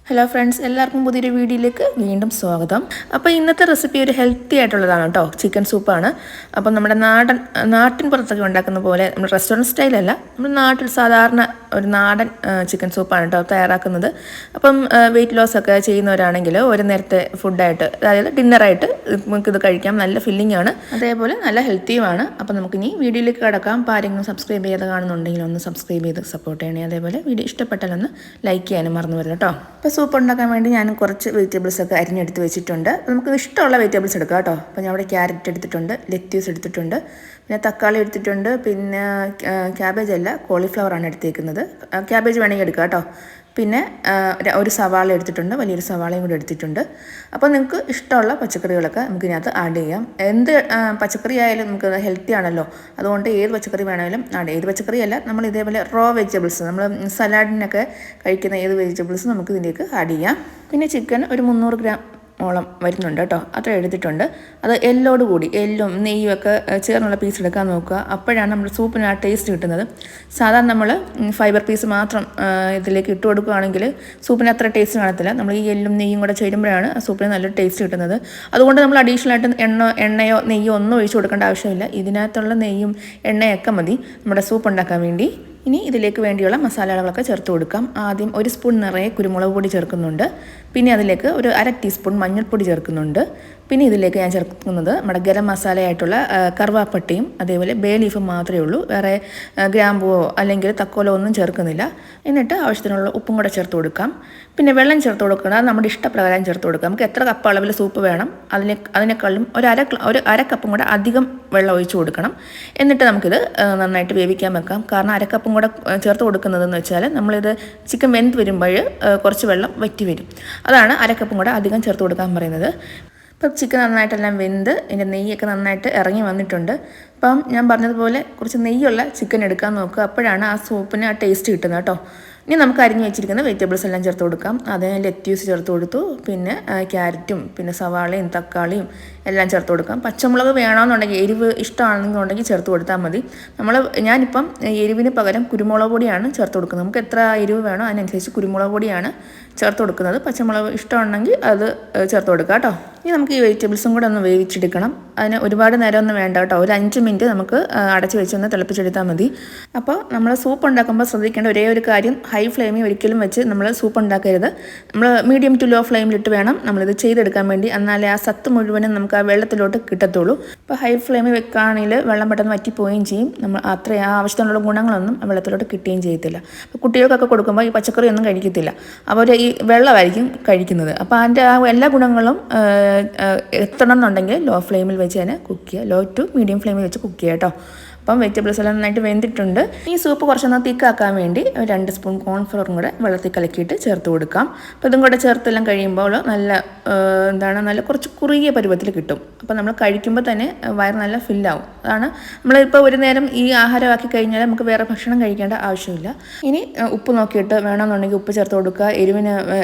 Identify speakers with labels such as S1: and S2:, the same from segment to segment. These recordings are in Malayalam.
S1: ഹലോ ഫ്രണ്ട്സ്, എല്ലാവർക്കും പുതിയൊരു വീഡിയോയിലേക്ക് വീണ്ടും സ്വാഗതം. അപ്പോൾ ഇന്നത്തെ റെസിപ്പി ഒരു ഹെൽത്തി ആയിട്ടുള്ളതാണ് കേട്ടോ. ചിക്കൻ സൂപ്പാണ്. അപ്പം നമ്മുടെ നാട്ടിൻ പുറത്തൊക്കെ ഉണ്ടാക്കുന്ന പോലെ നമ്മൾ റെസ്റ്റോറൻറ്റ് സ്റ്റൈലല്ല, നമ്മൾ നാട്ടിൽ സാധാരണ ഒരു നാടൻ ചിക്കൻ സൂപ്പാണ് കേട്ടോ തയ്യാറാക്കുന്നത്. അപ്പം വെയിറ്റ് ലോസ് ഒക്കെ ചെയ്യുന്നവരാണെങ്കിൽ ഒരു നേരത്തെ ഫുഡായിട്ട്, അതായത് ഡിന്നറായിട്ട് നമുക്കിത് കഴിക്കാം. നല്ല ഫില്ലിംഗ് ആണ്, അതേപോലെ നല്ല ഹെൽത്തിയുമാണ്. അപ്പം നമുക്കിനി വീഡിയോയിലേക്ക് കിടക്കാം. അപ്പോൾ ആരെങ്കിലും സബ്സ്ക്രൈബ് ചെയ്ത് കാണുന്നുണ്ടെങ്കിൽ ഒന്ന് സബ്സ്ക്രൈബ് ചെയ്ത് സപ്പോർട്ട് ചെയ്യണേ. അതേപോലെ വീഡിയോ ഇഷ്ടപ്പെട്ടാലൊന്ന് ലൈക്ക് ചെയ്യാനും മറന്നു വരുന്നത് കേട്ടോ. അപ്പോൾ സൂപ്പ് ഉണ്ടാക്കാൻ വേണ്ടി ഞാൻ കുറച്ച് വെജിറ്റബിൾസൊക്കെ അരിഞ്ഞെടുത്ത് വെച്ചിട്ടുണ്ട്. നമുക്ക് ഇഷ്ടമുള്ള വെജിറ്റബിൾസ് എടുക്കാം കേട്ടോ. അപ്പോൾ ഞാൻ അവിടെ ക്യാരറ്റ് എടുത്തിട്ടുണ്ട്, ലെറ്റ്യൂസ് എടുത്തിട്ടുണ്ട്, പിന്നെ തക്കാളി എടുത്തിട്ടുണ്ട്, പിന്നെ ക്യാബേജ് അല്ല കോളിഫ്ലവറാണ് എടുത്തേക്കുന്നത്. ക്യാബേജ് വേണമെങ്കിൽ എടുക്കാം കേട്ടോ. പിന്നെ ഒരു സവാള എടുത്തിട്ടുണ്ട്, വലിയൊരു സവാളയും കൂടി എടുത്തിട്ടുണ്ട്. അപ്പോൾ നിങ്ങൾക്ക് ഇഷ്ടമുള്ള പച്ചക്കറികളൊക്കെ നമുക്ക് ഇതിനകത്ത് ആഡ് ചെയ്യാം. എന്ത് പച്ചക്കറി ആയാലും നമുക്ക് ഹെൽത്തി ആണല്ലോ, അതുകൊണ്ട് ഏത് പച്ചക്കറി വേണമെങ്കിലും ഏത് പച്ചക്കറിയല്ല, നമ്മൾ ഇതേപോലെ റോ വെജിറ്റബിൾസ്, നമ്മൾ സലാഡിനൊക്കെ കഴിക്കുന്ന ഏത് വെജിറ്റബിൾസ് നമുക്ക് ഇതിലേക്ക് ആഡ് ചെയ്യാം. പിന്നെ ചിക്കൻ ഒരു 300 ഗ്രാം ഓളം വരുന്നുണ്ട് കേട്ടോ, അത്ര എടുത്തിട്ടുണ്ട്. അത് എല്ലോട് കൂടി, എല്ലും നെയ്യും ഒക്കെ ചേർന്നുള്ള പീസ് എടുക്കാൻ നോക്കുക. അപ്പോഴാണ് നമ്മൾ സൂപ്പിന് ആ ടേസ്റ്റ് കിട്ടുന്നത്. സാധാരണ നമ്മൾ ഫൈബർ പീസ് മാത്രം ഇതിലേക്ക് ഇട്ട് കൊടുക്കുകയാണെങ്കിൽ സൂപ്പിന് അത്ര ടേസ്റ്റ് കാണത്തില്ല. നമ്മൾ ഈ എല്ലും നെയ്യും കൂടെ ചേരുമ്പോഴാണ് സൂപ്പിന് നല്ലൊരു ടേസ്റ്റ് കിട്ടുന്നത്. അതുകൊണ്ട് നമ്മൾ അഡീഷണലായിട്ട് എണ്ണയോ നെയ്യോ ഒന്നും ഒഴിച്ച് കൊടുക്കേണ്ട ആവശ്യമില്ല. ഇതിനകത്തുള്ള നെയ്യും എണ്ണയൊക്കെ മതി നമ്മുടെ സൂപ്പ് ഉണ്ടാക്കാൻ വേണ്ടി. ഇനി ഇതിലേക്ക് വേണ്ടിയുള്ള മസാലകളൊക്കെ ചേർത്ത് കൊടുക്കാം. ആദ്യം 1 സ്പൂൺ നിറയെ കുരുമുളക് പൊടി ചേർക്കുന്നുണ്ട്. പിന്നെ അതിലേക്ക് ഒരു 1/2 ടീസ്പൂൺ മഞ്ഞൾപ്പൊടി ചേർക്കുന്നുണ്ട്. പിന്നെ ഇതിലേക്ക് ഞാൻ ചേർക്കുന്നത് നമ്മുടെ ഗരം മസാലയായിട്ടുള്ള കറുവാപ്പട്ടയും അതേപോലെ ബേ ലീഫും മാത്രമേ ഉള്ളൂ. വേറെ ഗ്രാമ്പുവോ അല്ലെങ്കിൽ തക്കോലോ ഒന്നും ചേർക്കുന്നില്ല. എന്നിട്ട് ആവശ്യത്തിനുള്ള ഉപ്പും കൂടെ ചേർത്ത് കൊടുക്കാം. പിന്നെ വെള്ളം ചേർത്ത് കൊടുക്കണം, അത് നമ്മുടെ ഇഷ്ടപ്രകാരം ചേർത്ത് കൊടുക്കാം. നമുക്ക് എത്ര കപ്പ് അളവിൽ സൂപ്പ് വേണം അതിനേക്കാളും ഒരു അര കപ്പും കൂടെ അധികം വെള്ളം ഒഴിച്ച് കൊടുക്കണം. എന്നിട്ട് നമുക്കിത് നന്നായിട്ട് വേവിക്കാൻ വെക്കാം. കാരണം അരക്കപ്പും കൂടെ ചേർത്ത് കൊടുക്കുന്നതെന്ന് വെച്ചാൽ നമ്മളിത് ചിക്കൻ വെന്ത് വരുമ്പോൾ കുറച്ച് വെള്ളം വറ്റി വരും. അതാണ് അരക്കപ്പും കൂടെ അധികം ചേർത്ത് കൊടുക്കാൻ പറയുന്നത്. ഇപ്പം ചിക്കൻ നന്നായിട്ടെല്ലാം വെന്ത് ഇതിൻ്റെ നെയ്യൊക്കെ നന്നായിട്ട് ഇറങ്ങി വന്നിട്ടുണ്ട്. അപ്പം ഞാൻ പറഞ്ഞതുപോലെ കുറച്ച് നെയ്യുള്ള ചിക്കൻ എടുക്കാൻ നോക്കുക, അപ്പോഴാണ് ആ സൂപ്പിന് ആ ടേസ്റ്റ് കിട്ടുന്നത് കേട്ടോ. ഇനി നമുക്ക് അരിഞ്ഞ് വെച്ചിരിക്കുന്ന വെജിറ്റബിൾസ് എല്ലാം ചേർത്ത് കൊടുക്കാം. അതിന് ലെറ്റ്യൂസ് ചേർത്ത് കൊടുത്തു, പിന്നെ ക്യാരറ്റും പിന്നെ സവാളയും തക്കാളിയും എല്ലാം ചേർത്ത് കൊടുക്കാം. പച്ചമുളക് വേണമെന്നുണ്ടെങ്കിൽ, എരിവ് ഇഷ്ടമാണെന്നുണ്ടെങ്കിൽ ചേർത്ത് കൊടുത്താൽ മതി. ഞാനിപ്പം എരിവിന് പകരം കുരുമുളക് പൊടിയാണ് ചേർത്ത് കൊടുക്കുന്നത്. നമുക്ക് എത്ര എരിവ് വേണോ അതിനനുസരിച്ച് കുരുമുളക് പൊടിയാണ് ചേർത്ത് കൊടുക്കുന്നത്. പച്ചമുളക് ഇഷ്ടമുണ്ടെങ്കിൽ അത് ചേർത്ത് കൊടുക്കാം കേട്ടോ. ഇനി നമുക്ക് ഈ വെജിറ്റബിൾസും കൂടെ ഒന്ന് വേവിച്ചെടുക്കണം. അതിന് ഒരുപാട് നേരമൊന്നും വേണ്ട കേട്ടോ. ഒരു 5 മിനിറ്റ് നമുക്ക് അടച്ച് വെച്ചൊന്ന് തിളപ്പിച്ചെടുത്താൽ മതി. അപ്പോൾ നമ്മൾ സൂപ്പ് ഉണ്ടാക്കുമ്പോൾ ശ്രദ്ധിക്കേണ്ട ഒരേ ഒരു കാര്യം, ഹൈ ഫ്ലെയിമിൽ ഒരിക്കലും വെച്ച് നമ്മൾ സൂപ്പ് ഉണ്ടാക്കരുത്. നമ്മൾ മീഡിയം ടു ലോ ഫ്ലെയിമിലിട്ട് വേണം നമ്മളിത് ചെയ്തെടുക്കാൻ വേണ്ടി. എന്നാലേ ആ സത്ത് മുഴുവനും നമുക്ക് ആ വെള്ളത്തിലോട്ട് കിട്ടത്തുള്ളൂ. അപ്പോൾ ഹൈ ഫ്ലെയിമിൽ വെക്കുകയാണെങ്കിൽ വെള്ളം പെട്ടെന്ന് വറ്റിപ്പോവുകയും ചെയ്യും. നമ്മൾ ആ ആവശ്യത്തിനുള്ള ഗുണങ്ങളൊന്നും വെള്ളത്തിലോട്ട് കിട്ടുകയും ചെയ്യത്തില്ല. അപ്പോൾ കുട്ടികൾക്കൊക്കെ കൊടുക്കുമ്പോൾ ഈ പച്ചക്കറി ഒന്നും കഴിക്കത്തില്ല, അവർ ഈ വെള്ളമായിരിക്കും കഴിക്കുന്നത്. അപ്പോൾ അതിൻ്റെ ആ എല്ലാ ഗുണങ്ങളും എത്തണം എന്നുണ്ടെങ്കിൽ ലോ ഫ്ലെയിമിൽ വെച്ച് തന്നെ കുക്ക് ചെയ്യുക. ലോ ടു മീഡിയം ഫ്ലെയിമിൽ വെച്ച് കുക്ക് ചെയ്യുക കേട്ടോ. അപ്പം വെജിറ്റബിൾസ് എല്ലാം നന്നായിട്ട് വെന്തിട്ടുണ്ട്. ഈ സൂപ്പ് കുറച്ചൊന്ന് തിക്കാക്കാൻ വേണ്ടി 2 സ്പൂൺ കോൺഫ്ലവറും കൂടെ വെള്ളത്തിൽ കലക്കിയിട്ട് ചേർത്ത് കൊടുക്കാം. അപ്പോൾ ഇതും കൂടെ ചേർത്തെല്ലാം കഴിയുമ്പോൾ നല്ല കുറച്ച് കുറുകിയ പരുവത്തിൽ കിട്ടും. അപ്പോൾ നമ്മൾ കഴിക്കുമ്പോൾ തന്നെ വയറ് നല്ല ഫില്ലാവും. അതാണ് നമ്മളിപ്പോൾ ഒരു നേരം ഈ ആഹാരമാക്കി കഴിഞ്ഞാൽ നമുക്ക് വേറെ ഭക്ഷണം കഴിക്കേണ്ട ആവശ്യമില്ല. ഇനി ഉപ്പ് നോക്കിയിട്ട് വേണമെന്നുണ്ടെങ്കിൽ ഉപ്പ് ചേർത്ത് കൊടുക്കുക.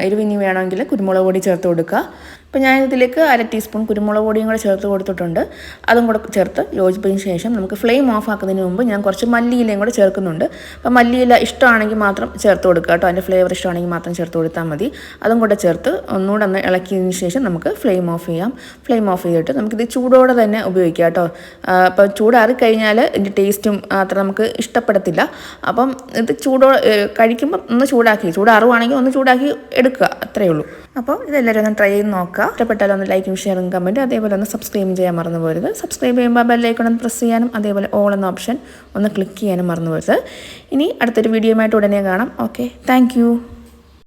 S1: എരിവിനി വേണമെങ്കിൽ കുരുമുളക് പൊടി ചേർത്ത് കൊടുക്കുക. അപ്പോൾ ഞാൻ ഇതിലേക്ക് 1/2 ടീസ്പൂൺ കുരുമുളക് പൊടിയും കൂടെ ചേർത്ത് കൊടുത്തിട്ടുണ്ട്. അതും കൂടെ ചേർത്ത് യോജിപ്പതിന് ശേഷം നമുക്ക് ഫ്ലെയിം ഓഫ് ആക്കുന്നതിന് മുമ്പ് ഞാൻ കുറച്ച് മല്ലിയിലയും കൂടെ ചേർക്കുന്നുണ്ട്. അപ്പോൾ മല്ലിയില ഇഷ്ടമാണെങ്കിൽ മാത്രം ചേർത്ത് കൊടുക്കുക കേട്ടോ. അതിൻ്റെ ഫ്ലേവർ ഇഷ്ടമാണെങ്കിൽ മാത്രം ചേർത്ത് കൊടുത്താൽ മതി. അതും കൂടെ ചേർത്ത് ഒന്നുകൂടെ ഒന്ന് ഇളക്കിയതിന് ശേഷം നമുക്ക് ഫ്ലെയിം ഓഫ് ചെയ്യാം. ഫ്ലെയിം ഓഫ് ചെയ്തിട്ട് നമുക്കിത് ചൂടോടെ തന്നെ ഉപയോഗിക്കാം കേട്ടോ. അപ്പോൾ ചൂടാറി കഴിഞ്ഞാൽ ഇതിൻ്റെ ടേസ്റ്റും അത്ര നമുക്ക് ഇഷ്ടപ്പെടത്തില്ല. അപ്പം ഇത് കഴിക്കുമ്പോൾ ഒന്ന് ചൂടാറുവാണെങ്കിൽ ഒന്ന് ചൂടാക്കി എടുക്കുക, അത്രയേ ഉള്ളൂ. അപ്പോൾ ഇതെല്ലാവരും ഒന്ന് ട്രൈ ചെയ്ത് നോക്കുക. ഇഷ്ടപ്പെട്ടാലും ഒന്ന് ലൈക്കും ഷെയറും കമൻറ്റും, അതേപോലെ ഒന്ന് സബ്സ്ക്രൈബ് ചെയ്യാൻ മറന്നു പോരുത്. സബ്സ്ക്രൈബ് ചെയ്യുമ്പോൾ ബെല്ലൈക്കൺ ഒന്ന് പ്രസ് ചെയ്യാനും അതേപോലെ ഓൾ എന്ന ഓപ്ഷൻ ഒന്ന് ക്ലിക്ക് ചെയ്യാനും മറന്നു പോരുത്. ഇനി അടുത്തൊരു വീഡിയോയുമായിട്ട് ഉടനെ കാണാം. Okay, thank